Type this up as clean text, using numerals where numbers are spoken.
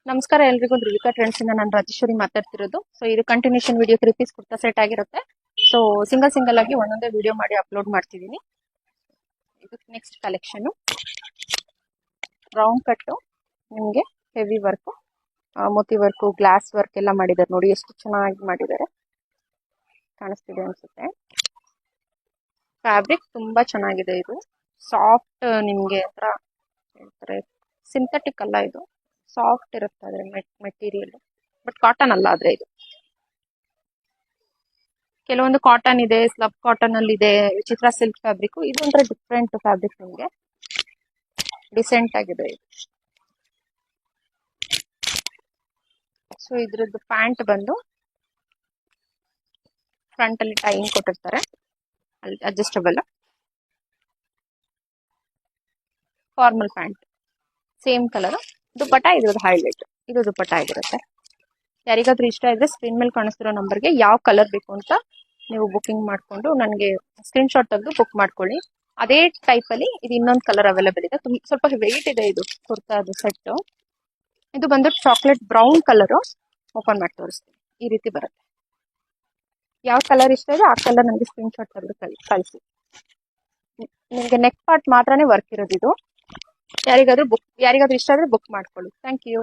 ನಮಸ್ಕಾರ ಎಲ್ರಿಗೂ ಧ್ರುವಿಕಾ ಟ್ರೆಂಡ್ಸ್ ಇಂದ ನಾನು ರಾಜೇಶ್ವರಿ ಮಾತಾಡ್ತಿರೋದು. ಸೊ ಇದು continuation video 3 piece kurta set ಆಗಿರುತ್ತೆ. ಸೊ ಸಿಂಗಲ್ ಆಗಿ ಒಂದೊಂದೇ ವಿಡಿಯೋ ಮಾಡಿ ಅಪ್ಲೋಡ್ ಮಾಡ್ತಿದ್ದೀನಿ. ಇದು ನೆಕ್ಸ್ಟ್ ಕಲೆಕ್ಷನ್ ರೌಂಡ್ ಕಟ್ಟು, ನಿಮಗೆ heavy work, Moti work, glass work ಎಲ್ಲ ಮಾಡಿದ್ದಾರೆ. ನೋಡಿ ಎಷ್ಟು ಚೆನ್ನಾಗಿ ಮಾಡಿದ್ದಾರೆ, ಕಾಣಿಸ್ತಿದೆ ಅನ್ಸುತ್ತೆ. ಫ್ಯಾಬ್ರಿಕ್ ತುಂಬಾ ಚೆನ್ನಾಗಿದೆ. ಇದು ಸಾಫ್ಟ್, ನಿಮಗೆ ಹತ್ರ ಹೇಳ್ತಾರೆ ಸಿಂಥೆಟಿಕ್ ಅಲ್ಲ, ಇದು ಸಾಫ್ಟ್ ಇರುತ್ತೆ ಅದ್ರ ಮೆಟೀರಿಯಲ್, ಬಟ್ ಕಾಟನ್ ಅಲ್ಲ. ಆದ್ರೆ ಇದು ಕೆಲವೊಂದು ಕಾಟನ್ ಇದೆ, ಸ್ಲಬ್ ಕಾಟನ್ ಅಲ್ಲಿ ಇದೆ, ವಿಚಿತ್ರ ಸಿಲ್ಕ್ ಫ್ಯಾಬ್ರಿಕ್. ಇದು ಒಂಥರ ಡಿಫ್ರೆಂಟ್ ಫ್ಯಾಬ್ರಿಕ್, ನಿಮಗೆ ಡಿಸೆಂಟ್ ಆಗಿದೆ ಇದು. ಸೊ ಇದ್ರದ್ದು ಪ್ಯಾಂಟ್ ಬಂದು ಫ್ರಂಟ್ ಅಲ್ಲಿ ಟೈಯಿಂಗ್ ಕೊಟ್ಟಿರ್ತಾರೆ, ಅಲ್ಲಿ adjustable formal pant, same colour. Dupatta ಇದ್ರದ್ದು ಹೈಲೈಟ್, ಇದು ದುಪ್ಪಟ್ಟ ಆಗಿರುತ್ತೆ. ಯಾರಿಗಾದ್ರೂ ಇಷ್ಟ ಇದ್ರೆ ಸ್ಕ್ರೀನ್ ಮೇಲೆ ಕಾಣಿಸ್ತಿರೋ ನಂಬರ್ಗೆ ಯಾವ ಕಲರ್ ಬೇಕು ಅಂತ ನೀವು ಬುಕಿಂಗ್ ಮಾಡಿಕೊಂಡು ನನಗೆ ಸ್ಕ್ರೀನ್ ಶಾಟ್ ತೆಗೆದು ಬುಕ್ ಮಾಡ್ಕೊಳ್ಳಿ. ಅದೇ ಟೈಪ್ ಅಲ್ಲಿ ಇದು ಇನ್ನೊಂದು ಕಲರ್ ಅವೈಲೇಬಲ್ ಇದೆ. ಸ್ವಲ್ಪ ವೆಯ್ಟ್ ಇದೆ ಇದು ಕುರ್ತಾದು ಸೆಟ್. ಇದು ಬಂದು ಚಾಕ್ಲೇಟ್ ಬ್ರೌನ್ ಕಲರ್. ಓಪನ್ ಮಾಡಿ ತೋರಿಸ್ತೀನಿ. ಈ ರೀತಿ ಬರುತ್ತೆ. ಯಾವ ಕಲರ್ ಇಷ್ಟ ಇದೆ ಆ ಕಲರ್ ನನಗೆ ಸ್ಕ್ರೀನ್ ಶಾಟ್ ತೆಗೆದು ಕಳಿಸಿ. ನಿಮಗೆ ನೆಕ್ ಪಾರ್ಟ್ ಮಾತ್ರನೇ ವರ್ಕ್ ಇರೋದು ಇದು. ಯಾರಿಗಾದ್ರೂ ಇಷ್ಟ ಆದ್ರೆ ಬುಕ್ ಮಾಡ್ಕೊಳ್ಳಿ. Thank you.